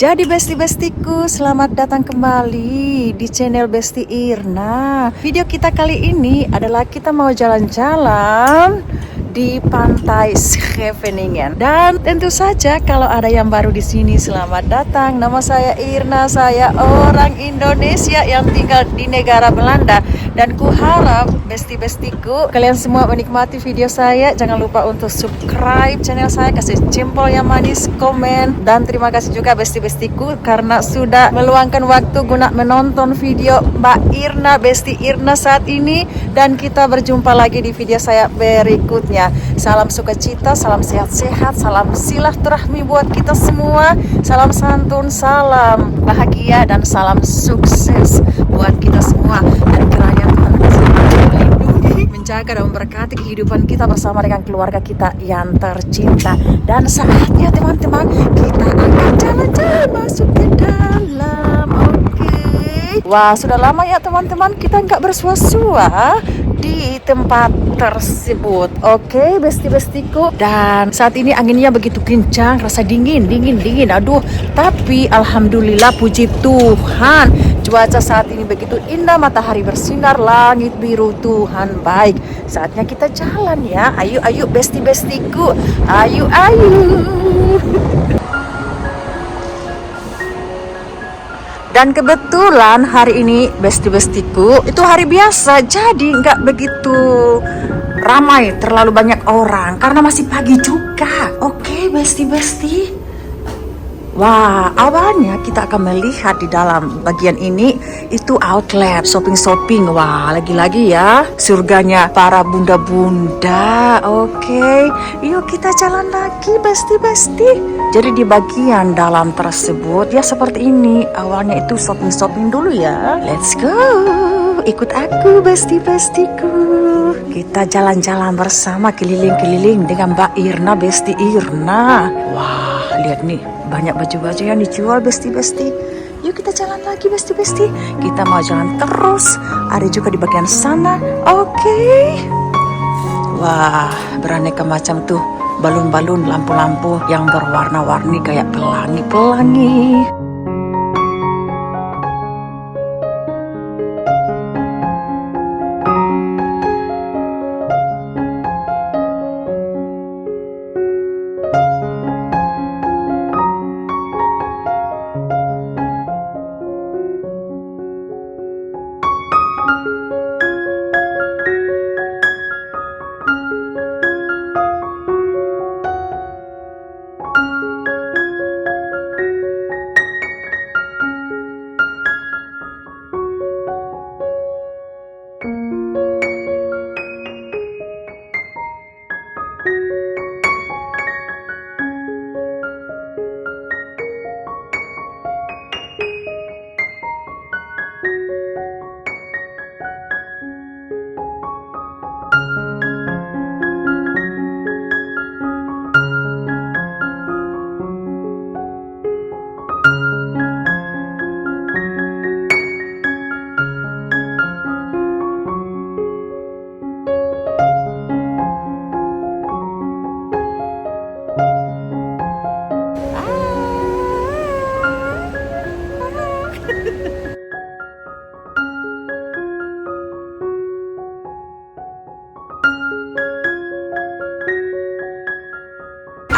Jadi besti-bestiku, selamat datang kembali di channel Besti Irna. Video kita kali ini adalah kita mau jalan-jalan di pantai Scheveningen. Dan tentu saja kalau ada yang baru di sini, selamat datang. Nama saya Irna, saya orang Indonesia yang tinggal di negara Belanda. Dan ku harap besti-bestiku kalian semua menikmati video saya. Jangan lupa untuk subscribe channel saya, kasih jempol yang manis, komen. Dan terima kasih juga besti-bestiku karena sudah meluangkan waktu guna menonton video Mbak Irna, Besti Irna saat ini. Dan kita berjumpa lagi di video saya berikutnya. Salam sukacita, salam sehat-sehat, salam silaturahmi buat kita semua. Salam santun, salam bahagia, dan salam sukses buat kita semua. Dan kiranya Tuhan melindungi, menjaga dan memberkati kehidupan kita bersama dengan keluarga kita yang tercinta. Dan saatnya teman-teman, kita akan jalan-jalan masuk ke dalam. Oke. Wah, sudah lama ya teman-teman kita nggak bersua-sua di tempat tersebut. Oke, besti-bestiku. Dan saat ini anginnya begitu kencang, rasa dingin. Aduh, tapi alhamdulillah, puji Tuhan, cuaca saat ini begitu indah, matahari bersinar, langit biru, Tuhan baik. Saatnya kita jalan ya. Ayo besti-bestiku. Ayo. Dan kebetulan hari ini besti-bestiku itu hari biasa, jadi nggak begitu ramai, terlalu banyak orang karena masih pagi juga. Oke, besti-besti. Wah, awalnya kita akan melihat di dalam bagian ini itu outlet, shopping. Wah, lagi-lagi ya surganya para bunda-bunda. Oke, yuk kita jalan lagi besti-besti. Jadi di bagian dalam tersebut ya seperti ini. Awalnya itu shopping dulu ya. Let's go, ikut aku besti-bestiku. Kita jalan-jalan bersama, keliling-keliling dengan Mbak Irna, Besti Irna. Wah, lihat nih, banyak baju-baju yang dijual besti-besti. Yuk kita jalan lagi besti-besti. Kita mau jalan terus. Ada juga di bagian sana. Oke. Wah, beraneka macam tuh balon-balon, lampu-lampu yang berwarna-warni kayak pelangi-pelangi.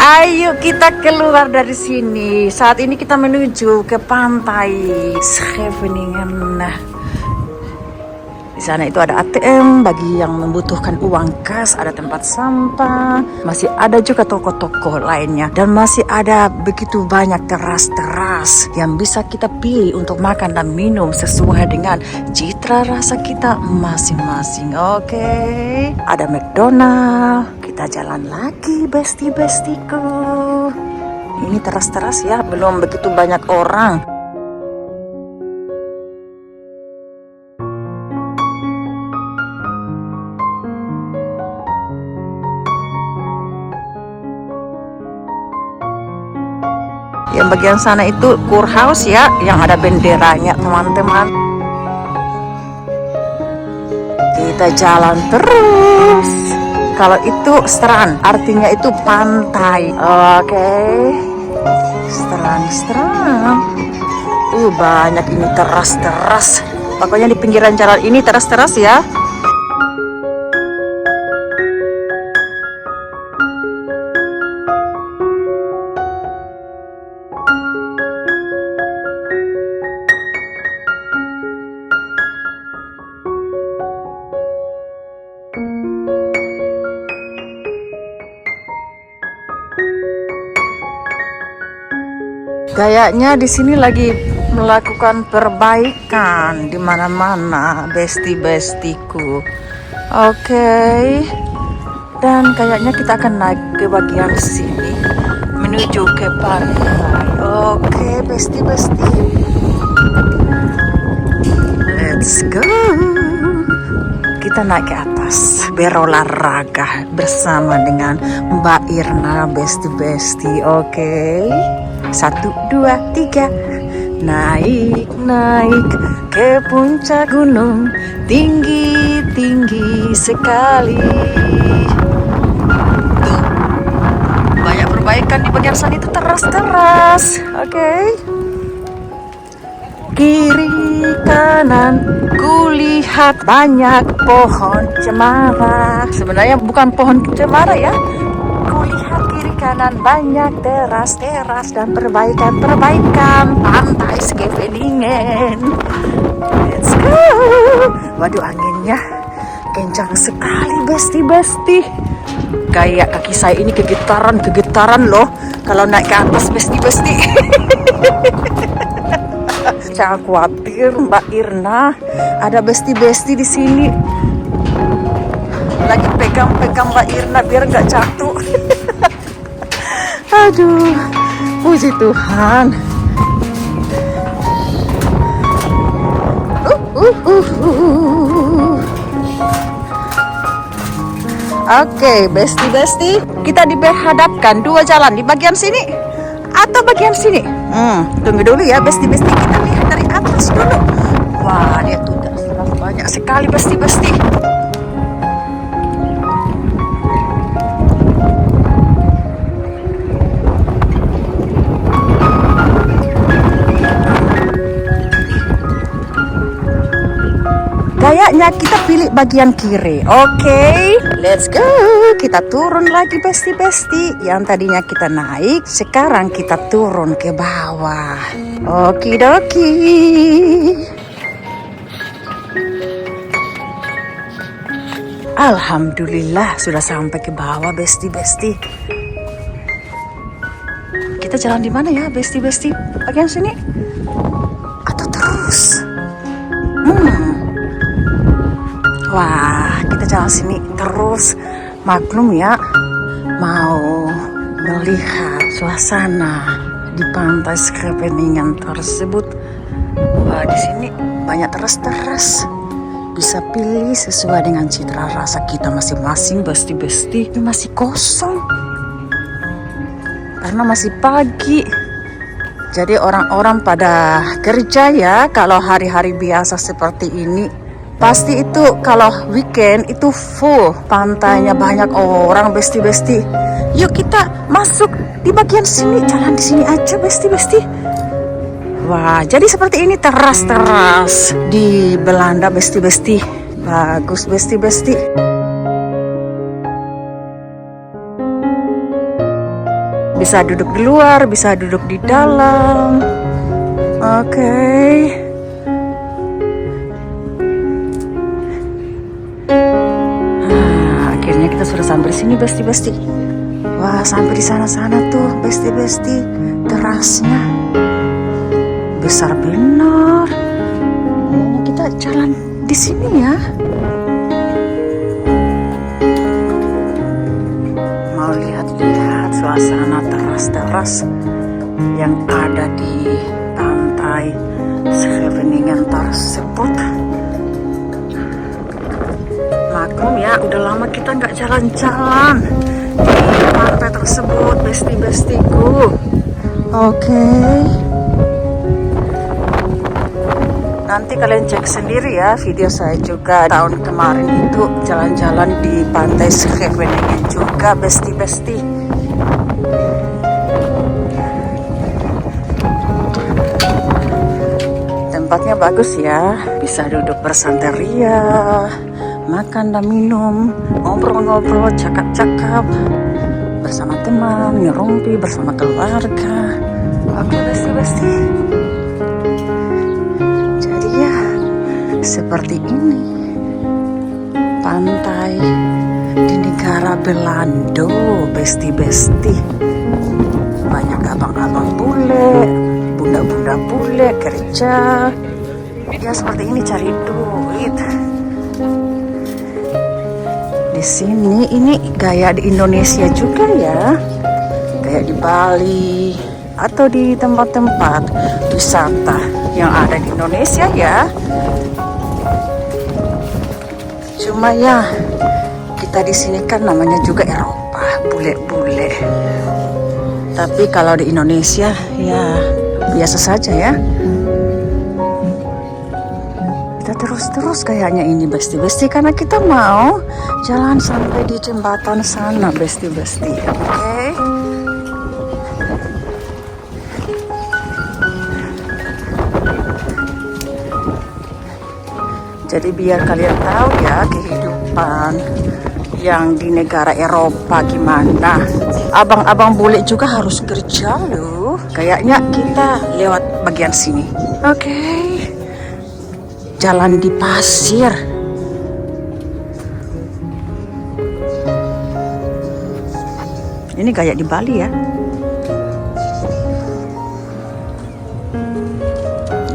Ayo kita keluar dari sini. Saat ini kita menuju ke pantai Scheveningen. Nah, di sana itu ada ATM bagi yang membutuhkan uang kas, ada tempat sampah, masih ada juga toko-toko lainnya, dan masih ada begitu banyak teras-teras yang bisa kita pilih untuk makan dan minum sesuai dengan citra rasa kita masing-masing. Oke, ada McDonald. Kita jalan lagi besti-bestiku. Ini teras-teras ya, belum begitu banyak orang. Yang bagian sana itu Kurhaus ya, yang ada benderanya teman-teman. Kita jalan terus. Kalau itu strand, artinya itu pantai. Oke. Serang-serang. Banyak ini teras-teras. Pokoknya di pinggiran jalan ini teras-teras ya. Kayaknya di sini lagi melakukan perbaikan di mana-mana, besti-bestiku. Oke. Dan kayaknya kita akan naik ke bagian sini menuju ke pantai. Oke, besti-besti. Let's go. Kita naik ke atas berolahraga bersama dengan Mbak Irna, besti-besti. Oke. 1, 2, 3. Naik ke puncak gunung, tinggi sekali. Tuh, banyak perbaikan di bagian sana, itu teras. Oke. Kiri kanan kulihat banyak pohon cemara. Sebenarnya bukan pohon cemara ya. Kulihat kiri kanan banyak teras dan perbaikan pantai Scheveningen. Let's go. Waduh, anginnya kencang sekali, besti-besti. Kayak kaki saya ini kegetaran loh kalau naik ke atas, besti-besti. Jangan khawatir Mbak Irna, ada besti-besti di sini. Lagi pegang Mbak Irna biar nggak jatuh. Aduh, puji Tuhan. Oke, besti-besti, kita dihadapkan dua jalan, di bagian sini atau bagian sini. Tunggu dulu ya, besti-besti, kita lihat dari atas dulu. Wah, dia tuh teras banyak sekali, besti-besti. Kayaknya kita pilih bagian kiri. Oke, let's go. Kita turun lagi, besti-besti. Yang tadinya kita naik, sekarang kita turun ke bawah. Okidoki. Alhamdulillah sudah sampai ke bawah, besti-besti. Kita jalan di mana ya, besti-besti? Bagian sini atau terus? Wah, kita jalan sini terus. Maklum ya, mau melihat suasana di pantai Scheveningen tersebut. Wah, di sini banyak teras. Bisa pilih sesuai dengan citra rasa kita masing-masing, besti-besti. Ini masih kosong karena masih pagi. Jadi orang-orang pada kerja ya. Kalau hari-hari biasa seperti ini, pasti itu kalau weekend itu full, pantainya banyak orang, besti-besti. Yuk kita masuk di bagian sini, jalan di sini aja, besti-besti. Wah, jadi seperti ini teras di Belanda, besti-besti. Bagus, besti-besti. Bisa duduk di luar, bisa duduk di dalam. Oke. Akhirnya kita sudah sampai di sini, besti-besti. Wah, sampai di sana-sana tuh, besti-besti. Terasnya besar benar. Kayaknya kita jalan di sini ya. Mau lihat suasana teras yang ada di pantai Scheveningen tersebut. Maklum ya, udah lama kita nggak jalan-jalan di pantai tersebut, besti-bestiku. Oke. Nanti kalian cek sendiri ya video saya juga tahun kemarin itu jalan-jalan di pantai Scheveningen juga, besti-besti. tempatnya bagus ya. Bisa duduk bersanteria, makan dan minum, ngobrol-ngobrol, cakap-cakap bersama teman, ngerumpi bersama keluarga. Oke, besti-besti. Jadi ya, seperti ini pantai di negara Belanda, besti-besti. Banyak abang-abang bule, bunda-bunda bule kerja. Ya seperti ini cari duit. Di sini ini gaya di Indonesia juga ya, kayak di Bali atau di tempat-tempat wisata yang ada di Indonesia ya. Cuma ya kita di sini kan namanya juga Eropa, bule-bule. Tapi kalau di Indonesia ya biasa saja ya. Terus kayaknya ini besti-besti karena kita mau jalan sampai di jembatan sana besti-besti. Oke. Jadi biar kalian tahu ya kehidupan yang di negara Eropa gimana. Abang-abang bule juga harus kerja loh. Kayaknya kita lewat bagian sini. Oke. Jalan di pasir. Ini kayak di Bali ya.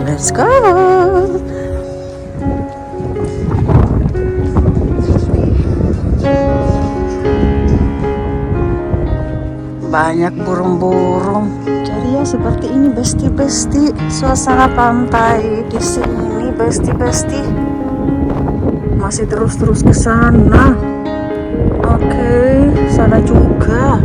Let's go. Banyak burung-burung. Jadi ya seperti ini besti-besti suasana pantai di sini besti-besti. Masih terus ke sana. Oke, sana juga.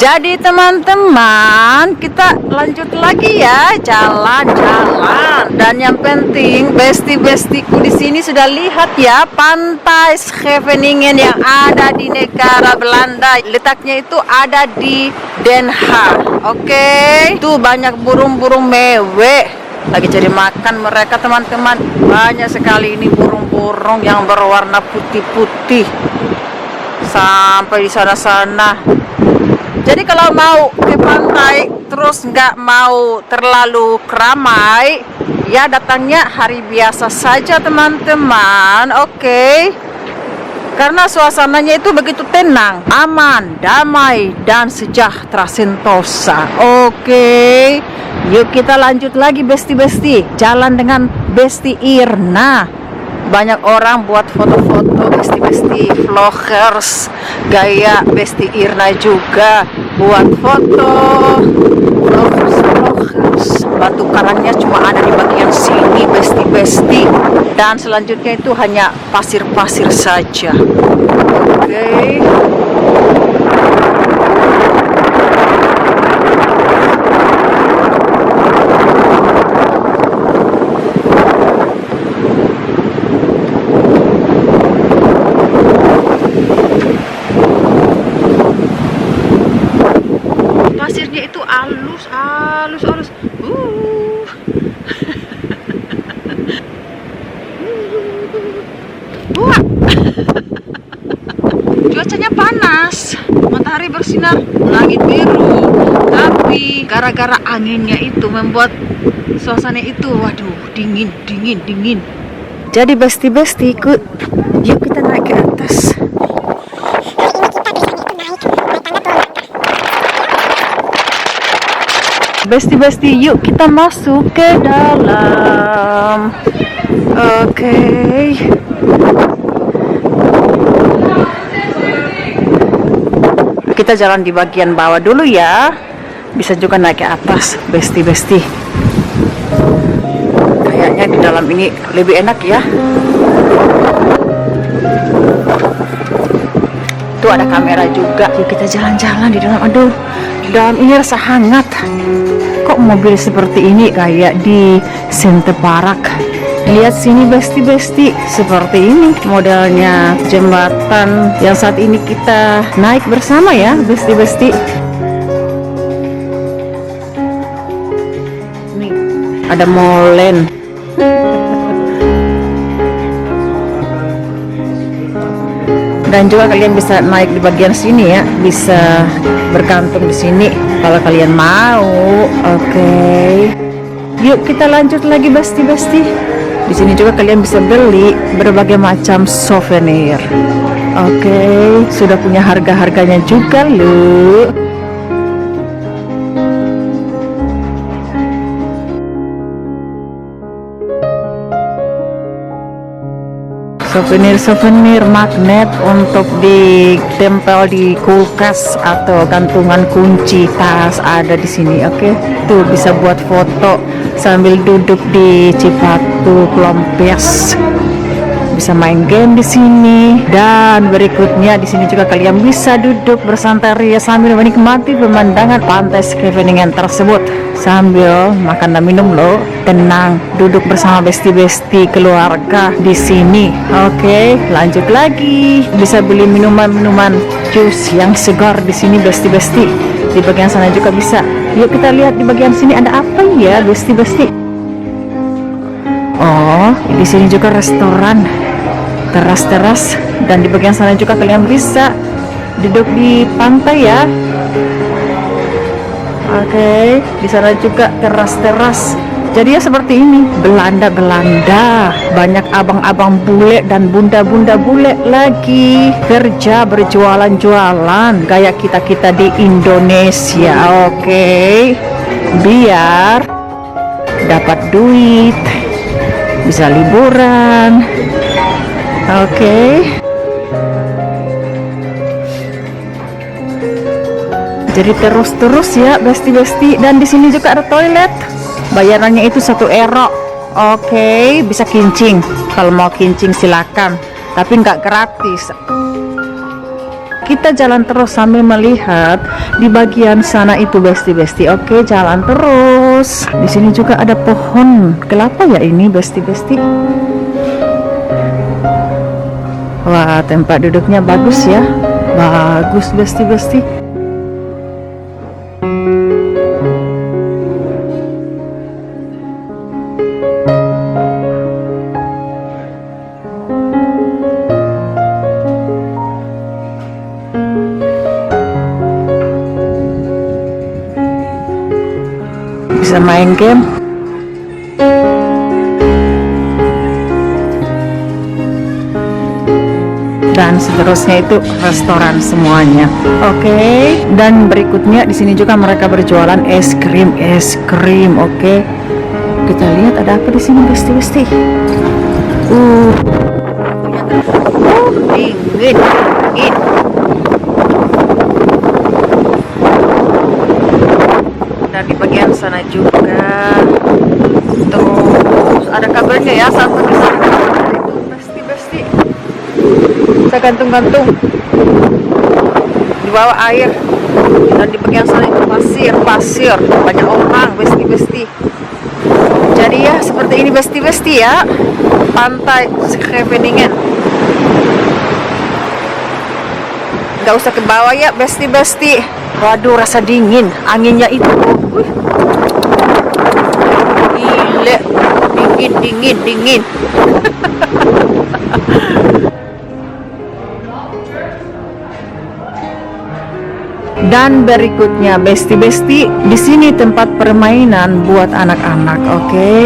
Jadi teman-teman, kita lanjut lagi ya jalan-jalan. Dan yang penting, besti-bestiku di sini sudah lihat ya pantai Scheveningen yang ada di negara Belanda. Letaknya itu ada di Den Haag. Oke, tuh banyak burung-burung mewek lagi cari makan mereka teman-teman. Banyak sekali ini burung-burung yang berwarna putih-putih sampai di sana-sana. Jadi kalau mau ke pantai terus nggak mau terlalu keramai, ya datangnya hari biasa saja teman-teman. Oke. Karena suasananya itu begitu tenang, aman, damai, dan sejahtera sentosa. Oke. Yuk kita lanjut lagi besti-besti. Jalan dengan Besti Irna. Banyak orang buat foto-foto besti-besti vloggers gaya Besti Irna juga. buat foto. Vloggers. Batu karangnya cuma ada di bagian sini, besti. Dan selanjutnya itu hanya pasir-pasir saja. Oke. Pasirnya itu halus. Cuacanya panas, matahari bersinar, langit biru, tapi gara-gara anginnya itu membuat suasana itu, waduh, dingin. Jadi besti ikut, yuk kita naik ke atas. Besti, yuk kita masuk ke dalam. Oke. Kita jalan di bagian bawah dulu ya. Bisa juga naik ke atas, besti. Kayaknya di dalam ini lebih enak ya. Tuh ada kamera juga. Yuk kita jalan-jalan di dalam. Aduh, di dalam ini rasa hangat. Kok mobil seperti ini kayak di Center Park. Lihat sini besti, seperti ini modelnya jembatan yang saat ini kita naik bersama ya, besti. Nih, ada molen. Dan juga kalian bisa naik di bagian sini ya, bisa bergantung di sini kalau kalian mau. Oke. Yuk kita lanjut lagi besti. Di sini juga kalian bisa beli berbagai macam souvenir. Oke, sudah punya harga-harganya juga loh. Souvenir magnet untuk ditempel di kulkas atau gantungan kunci tas ada di sini. Oke, tuh bisa buat foto sambil duduk di Cipatu Klompes. Bisa main game di sini, dan berikutnya di sini juga kalian bisa duduk bersantai ria sambil menikmati pemandangan pantai Scheveningen tersebut sambil makan dan minum loh. Tenang, duduk bersama besti keluarga di sini. Oke, lanjut lagi. Bisa beli minuman jus yang segar di sini besti. Di bagian sana juga bisa. Yuk kita lihat di bagian sini ada apa ya besti. Oh, di sini juga restoran, teras, dan di bagian sana juga kalian bisa duduk di pantai ya. Oke, di sana juga teras. Jadi ya seperti ini, Belanda, banyak abang-abang bule dan bunda-bunda bule lagi kerja berjualan kayak kita di Indonesia. Oke, biar dapat duit, bisa liburan. Oke. Jadi terus ya besti. Dan di sini juga ada toilet. Bayarannya itu 1 euro. Oke, bisa kincing. Kalau mau kincing silakan, tapi nggak gratis. Kita jalan terus sambil melihat di bagian sana itu besti. Oke, jalan terus. Di sini juga ada pohon kelapa ya ini besti. Wah, tempat duduknya bagus ya. Bagus besti. Bisa main game. Dan seterusnya itu restoran semuanya. Oke, dan berikutnya di sini juga mereka berjualan es krim. Oke, kita lihat ada apa di sini besti. Dingin. dan di bagian sana juga. Terus ada kabelnya ya sampai ke sana. Itu besti. Bisa gantung-gantung di bawah air. Dan di bagian sana itu pasir, banyak orang besti. Jadi ya seperti ini besti ya, pantai Scheveningen. Nggak usah ke bawah ya besti. Waduh, rasa dingin anginnya itu. Gile, dingin. Dan berikutnya besti, di sini tempat permainan buat anak-anak, oke?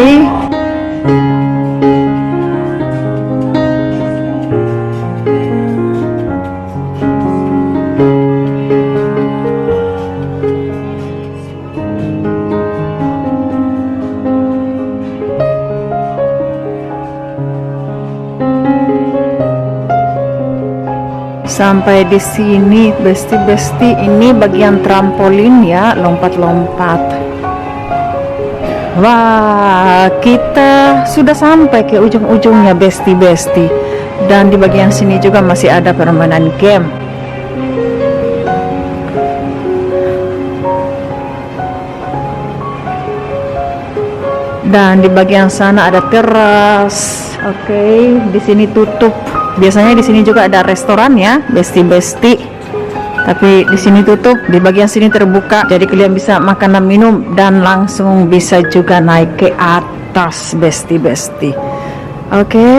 Sampai di sini besti, ini bagian trampolin ya, lompat-lompat. Wah, kita sudah sampai ke ujung-ujungnya besti. Dan di bagian sini juga masih ada permainan game. Dan di bagian sana ada teras. Oke, di sini tutup. Biasanya di sini juga ada restoran ya, besti. Tapi di sini tutup, di bagian sini terbuka. Jadi kalian bisa makan dan minum dan langsung bisa juga naik ke atas, besti. Oke.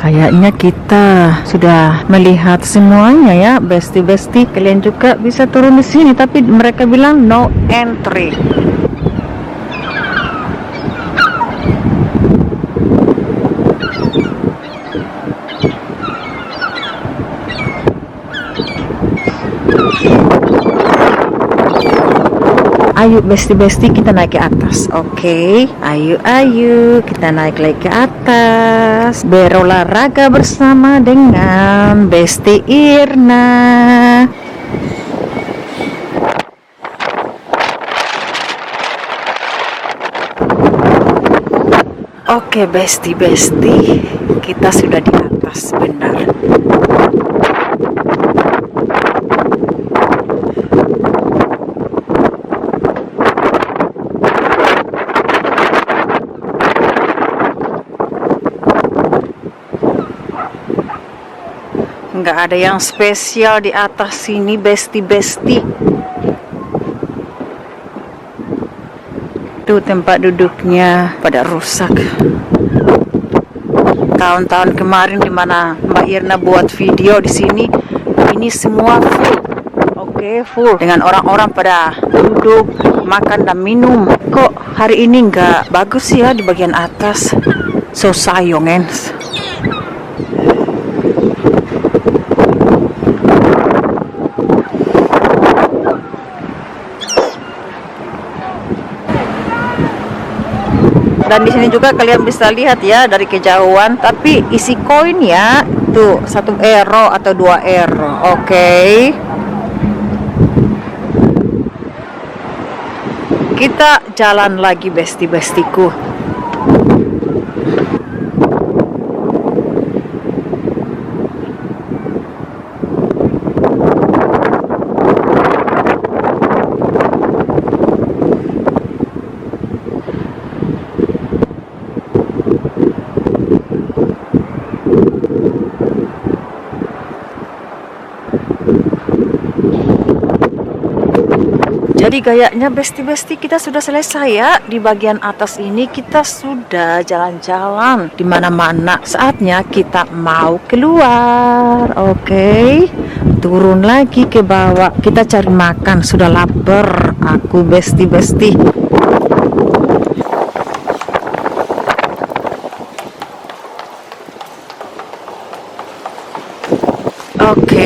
Kayaknya kita sudah melihat semuanya ya, besti. Kalian juga bisa turun di sini, tapi mereka bilang no entry. Ayo besti, kita naik ke atas. Oke, ayo kita naik lagi ke atas, berolahraga bersama dengan Besti Irna. Oke besti, kita sudah di atas, benar. Nggak ada yang spesial di atas sini besti. Tuh tempat duduknya pada rusak. Tahun-tahun kemarin dimana Mbak Irna buat video di sini, ini semua full. Oke, full dengan orang-orang pada duduk makan dan minum. Kok hari ini nggak bagus ya di bagian atas? So sayongen. Dan di sini juga kalian bisa lihat ya dari kejauhan, tapi isi koin ya, tuh 1 euro atau 2 euro. Oke. Kita jalan lagi besti-bestiku. Jadi kayaknya besti kita sudah selesai ya. Di bagian atas ini kita sudah jalan-jalan di mana-mana. Saatnya kita mau keluar. Oke. Turun lagi ke bawah. Kita cari makan, sudah lapar aku besti. Oke,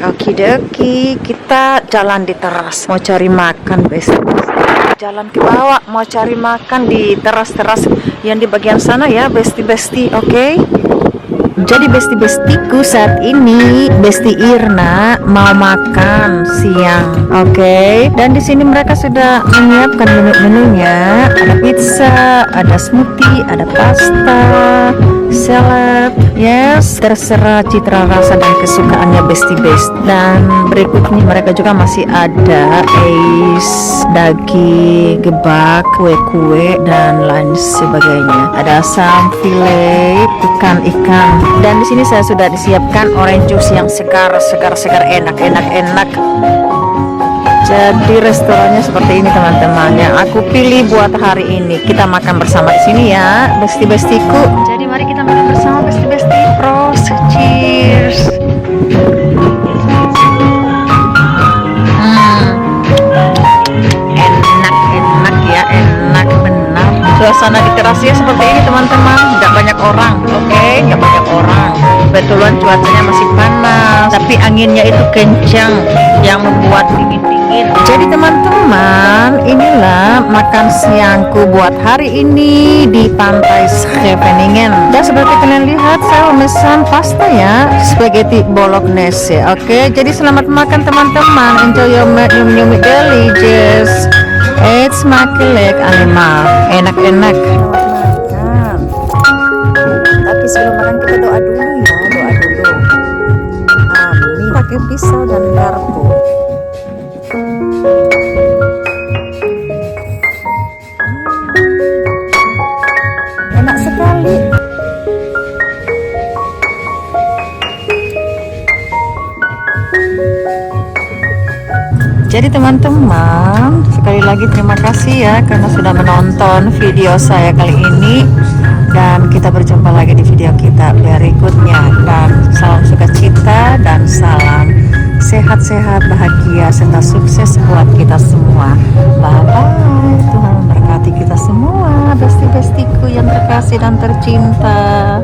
okidoki, kita jalan di teras mau cari makan besti. Jalan ke bawah mau cari makan di teras-teras yang di bagian sana ya besti-besti, oke? Jadi besti-bestiku saat ini Besti Irna mau makan siang, oke? Dan di sini mereka sudah menyiapkan menu-menunya. Ada pizza, ada smoothie, ada pasta, salad. Yes, terserah citra rasa dan kesukaannya besti-best. Dan berikutnya mereka juga masih ada ais, daging, gebak, kue-kue dan lain sebagainya. Ada asam, filet, ikan. Dan di sini saya sudah disiapkan orange juice yang segar, enak. Jadi restorannya seperti ini teman-teman yang aku pilih buat hari ini. Kita makan bersama di sini ya, besti-bestiku. Jadi mari kita makan bersama besti-besti. Pros, cheers. Enak ya, enak benar. Suasana di terasnya seperti ini teman-teman, tidak banyak orang, oke? Tidak banyak orang. Kebetulan cuacanya masih panas, tapi anginnya itu kencang yang membuat dingin. Jadi teman-teman, inilah makan siangku buat hari ini di Pantai Scheveningen. Dan seperti kalian lihat, saya memesan pasta ya, spaghetti bolognese, oke? Jadi selamat makan teman-teman, enjoy your yum delicious. It's makelek animal, enak-enak. Makan. Tapi sebelum makan kita doa dulu ya, doa dulu. Amin. Pakai pisau dan garpu. Enak sekali. Jadi teman-teman, sekali lagi terima kasih ya karena sudah menonton video saya kali ini. Dan kita berjumpa lagi di video kita berikutnya. Dan salam sukacita dan salam sehat-sehat, bahagia, serta sukses buat kita semua. Bye-bye. Tuhan memberkati kita semua, besti-bestiku yang terkasih dan tercinta.